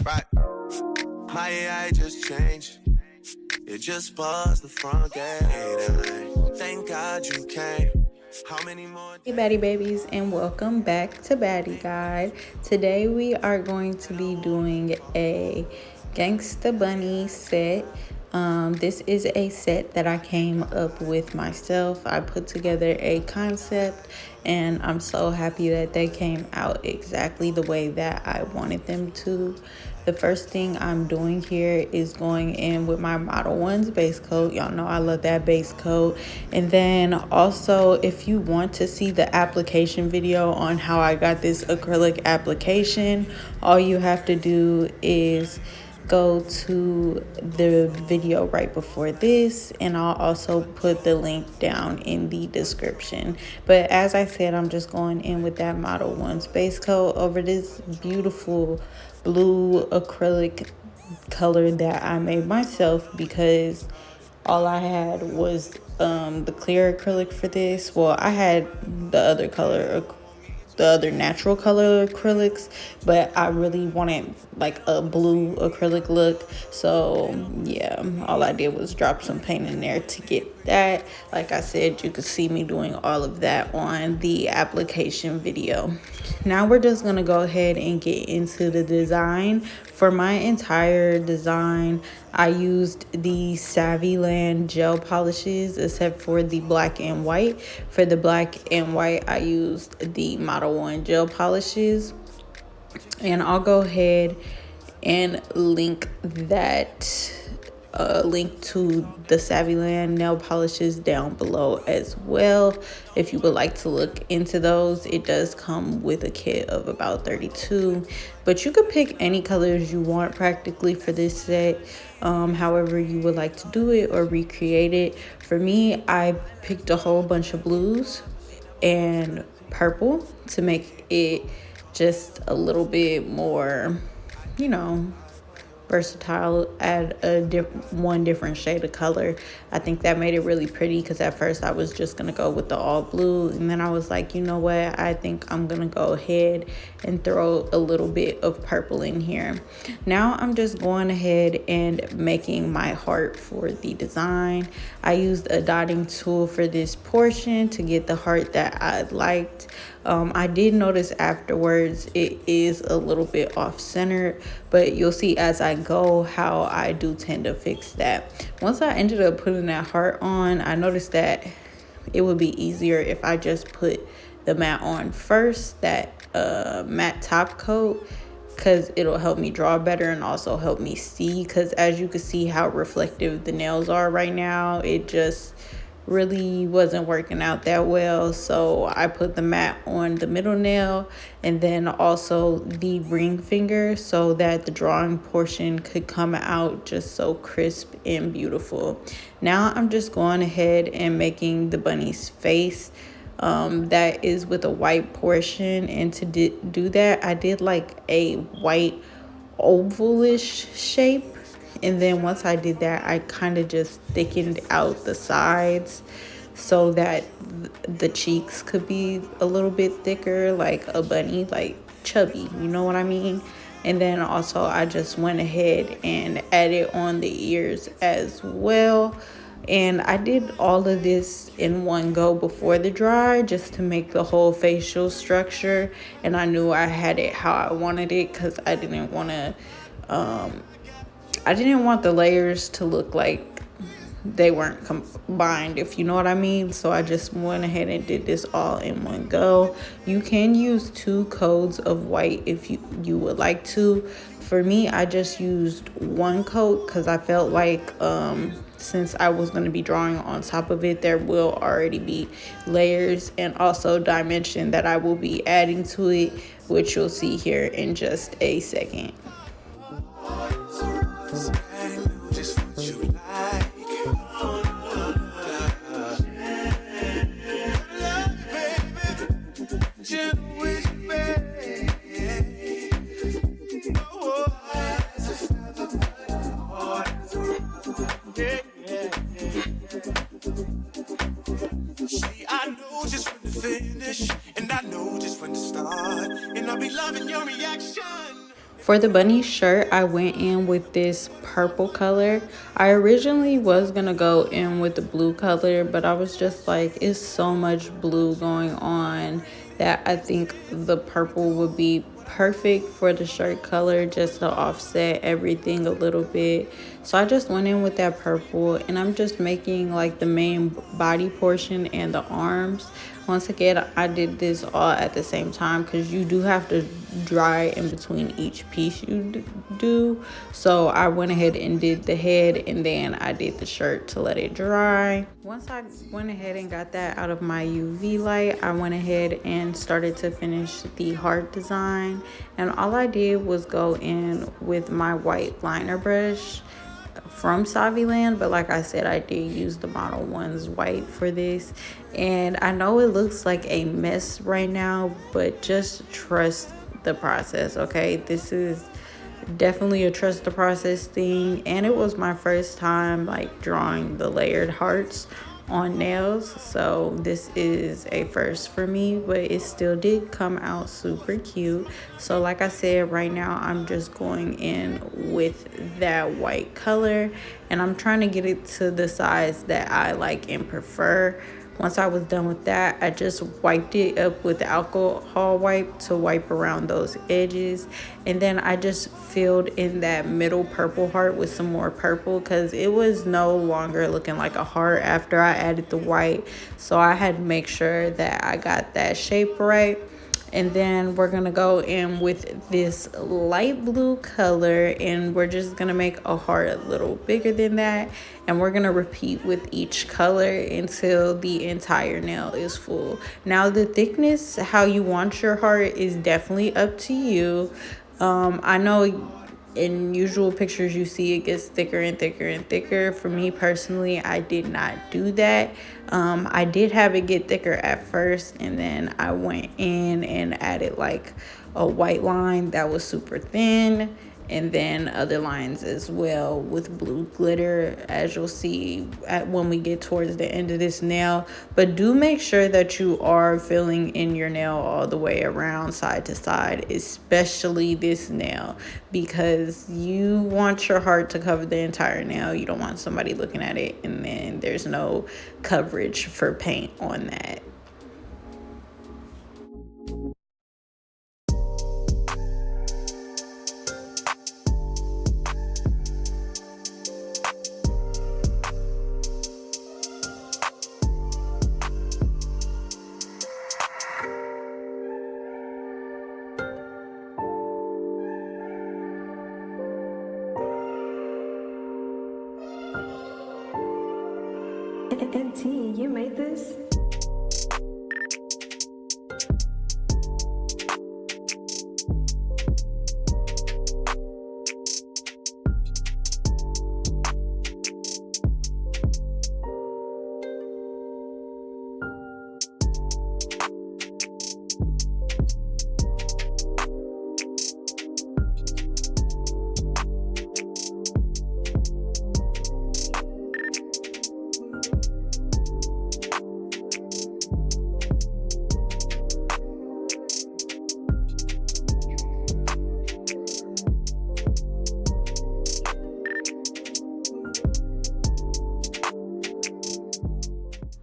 Right. My AI just changed. It just buzzed the front gate. Thank God you came. How many more? Hey Baddie babies, and welcome back to Baddie Guide. Today we are going to be doing a Gangsta Bunny set. This is a set that I came up with myself. I put together a concept and I'm so happy that they came out exactly the way that I wanted them to. The first thing I'm doing here is going in with my Model 1's base coat. Y'all know I love that base coat. And then also, if you want to see the application video on how I got this acrylic application, all you have to do is go to the video right before this, and I'll also put the link down in the description. But as I said, I'm just going in with that Model 1's base coat over this beautiful blue acrylic color that I made myself, because all I had was the clear acrylic for this. Well, I had the other color, the other natural color acrylics, but I really wanted like a blue acrylic look. So yeah, all I did was drop some paint in there to get that. Like I said, you could see me doing all of that on the application video. Now we're just gonna go ahead and get into the design. For my entire design, I used the Savvyland gel polishes, except for the black and white. For the black and white, I used the Model 1 gel polishes. And I'll go ahead and link that link to the Savvyland nail polishes down below as well, if you would like to look into those. It does come with a kit of about 32, but you could pick any colors you want practically for this set, however you would like to do it or recreate it. For me, I picked a whole bunch of blues and purple to make it just a little bit more, you know, versatile. Add one different shade of color. I think that made it really pretty, because at first I was just gonna go with the all blue, and then I was like, you know what, I think I'm gonna go ahead and throw a little bit of purple in here. Now I'm just going ahead and making my heart for the design. I used a dotting tool for this portion to get the heart that I liked. I did notice afterwards it is a little bit off-centered, but you'll see as I go how I do tend to fix that. Once I ended up putting that heart on, I noticed that it would be easier if I just put the matte on first, that matte top coat, because it'll help me draw better and also help me see, because as you can see how reflective the nails are right now, it just really wasn't working out that well. So I put the matte on the middle nail and then also the ring finger, so that the drawing portion could come out just so crisp and beautiful. Now I'm just going ahead and making the bunny's face. That is with a white portion, and to do that I did like a white ovalish shape. And then once I did that, I kind of just thickened out the sides so that the cheeks could be a little bit thicker, like a bunny, like chubby, you know what I mean? And then also I just went ahead and added on the ears as well. And I did all of this in one go before the dry, just to make the whole facial structure. And I knew I had it how I wanted it, because I didn't want the layers to look like they weren't combined, if you know what I mean. So I just went ahead and did this all in one go. You can use 2 coats of white if you would like to. For me, I just used 1 coat because I felt like since I was going to be drawing on top of it, there will already be layers and also dimension that I will be adding to it, which you'll see here in just a second. For the bunny shirt, I went in with this purple color. I originally was gonna go in with the blue color, but I was just like, it's so much blue going on that I think the purple would be perfect for the shirt color, just to offset everything a little bit. So I just went in with that purple, and I'm just making like the main body portion and the arms. Once again, I did this all at the same time because you do have to dry in between each piece you do. So I went ahead and did the head, and then I did the shirt to let it dry. Once I went ahead and got that out of my UV light, I went ahead and started to finish the heart design. And all I did was go in with my white liner brush from Saviland, but like I said, I did use the Model 1's white for this. And I know it looks like a mess right now, but just trust the process, okay? This is definitely a trust the process thing, and it was my first time like drawing the layered hearts on nails, so this is a first for me, but it still did come out super cute. So like I said, right now I'm just going in with that white color, and I'm trying to get it to the size that I like and prefer. Once I was done with that, I just wiped it up with alcohol wipe to wipe around those edges. And then I just filled in that middle purple heart with some more purple because it was no longer looking like a heart after I added the white. So I had to make sure that I got that shape right. And then we're gonna go in with this light blue color, and we're just gonna make a heart a little bigger than that, and we're gonna repeat with each color until the entire nail is full. Now the thickness, how you want your heart, is definitely up to you. I know in usual pictures you see it gets thicker and thicker and thicker. For me personally, I did not do that. I did have it get thicker at first, and then I went in and added like a white line that was super thin, and then other lines as well with blue glitter, as you'll see when we get towards the end of this nail. But do make sure that you are filling in your nail all the way around, side to side, especially this nail, because you want your heart to cover the entire nail. You don't want somebody looking at it and then there's no coverage for paint on that. NT, you made this?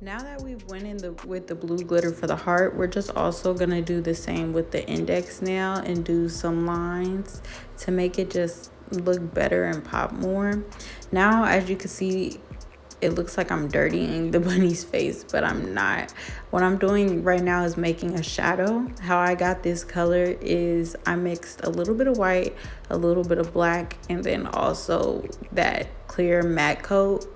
Now that we've went in with the blue glitter for the heart, we're just also gonna do the same with the index nail and do some lines to make it just look better and pop more. Now, as you can see, it looks like I'm dirtying the bunny's face, but I'm not. What I'm doing right now is making a shadow. How I got this color is I mixed a little bit of white, a little bit of black, and then also that clear matte coat,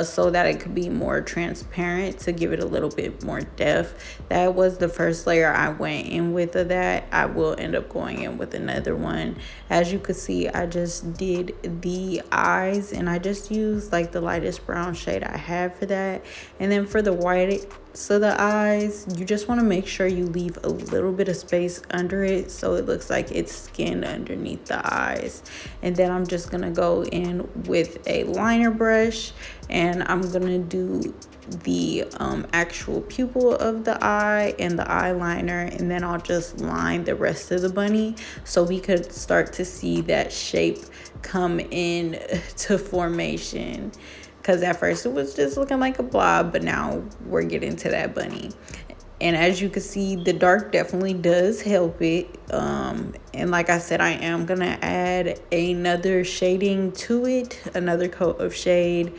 so that it could be more transparent to give it a little bit more depth. That was the first layer I went in with of that. I will end up going in with another one. As you can see, I just did the eyes, and I just used like the lightest brown shade I had for that. And then for the white tops of the eyes, you just want to make sure you leave a little bit of space under it so it looks like it's skinned underneath the eyes. And then I'm just gonna go in with a liner brush, and I'm gonna do the actual pupil of the eye and the eyeliner, and then I'll just line the rest of the bunny so we could start to see that shape come in to formation. Because at first it was just looking like a blob, but now we're getting to that bunny. And as you can see, the dark definitely does help it. And like I said, I am gonna add another shading to it, another coat of shade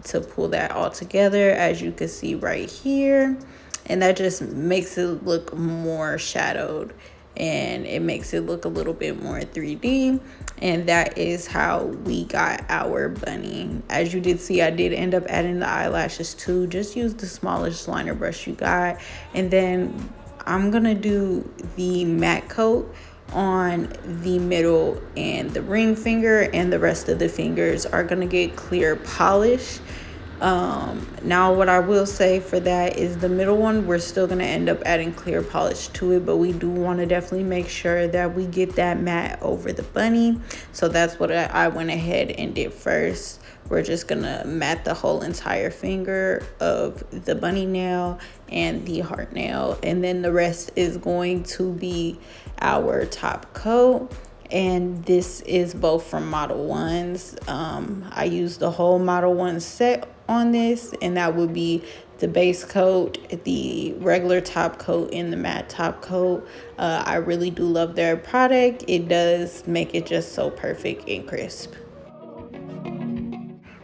to pull that all together, as you can see right here. And that just makes it look more shadowed, and it makes it look a little bit more 3D. And that is how we got our bunny. As you did see, I did end up adding the eyelashes too. Just use the smallest liner brush you got. And then I'm gonna do the matte coat on the middle and the ring finger, and the rest of the fingers are gonna get clear polish. Now what I will say for that is the middle one, we're still going to end up adding clear polish to it, but we do want to definitely make sure that we get that matte over the bunny. So that's what I went ahead and did first. We're just going to matte the whole entire finger of the bunny nail and the heart nail, and then the rest is going to be our top coat. And this is both from Model 1s. I used the whole Model 1 set on this, and that would be the base coat, the regular top coat, and the matte top coat. I really do love their product. It does make it just so perfect and crisp.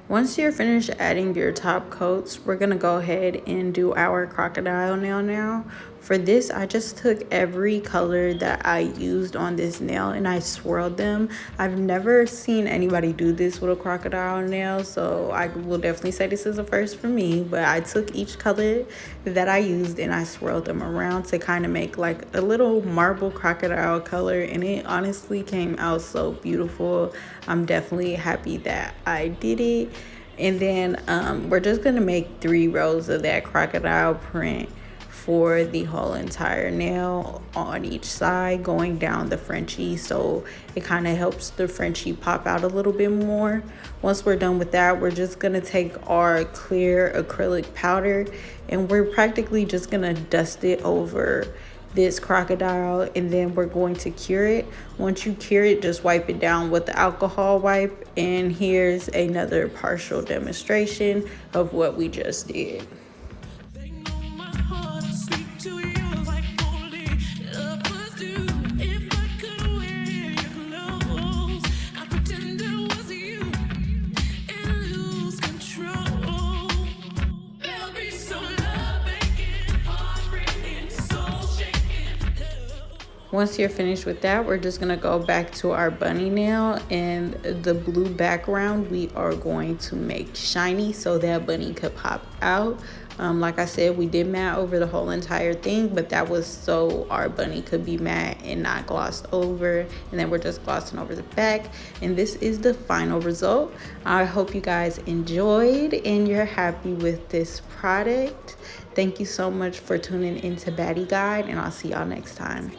Once you're finished adding your top coats, we're gonna go ahead and do our crocodile nail now. For this, I just took every color that I used on this nail and I swirled them. I've never seen anybody do this with a crocodile nail, so I will definitely say this is a first for me. But I took each color that I used and I swirled them around to kind of make like a little marble crocodile color, and it honestly came out so beautiful. I'm definitely happy that I did it. And then we're just gonna make 3 rows of that crocodile print for the whole entire nail on each side, going down the Frenchie, so it kind of helps the Frenchie pop out a little bit more. Once we're done with that, we're just gonna take our clear acrylic powder and we're practically just gonna dust it over this crocodile, and then we're going to cure it. Once you cure it, just wipe it down with the alcohol wipe. And here's another partial demonstration of what we just did. Once you're finished with that, we're just gonna go back to our bunny nail, and the blue background we are going to make shiny so that bunny could pop out. Like I said, we did matte over the whole entire thing, but that was so our bunny could be matte and not glossed over. And then we're just glossing over the back, and this is the final result. I hope you guys enjoyed and you're happy with this product. Thank you so much for tuning into Baddie Guide, and I'll see y'all next time.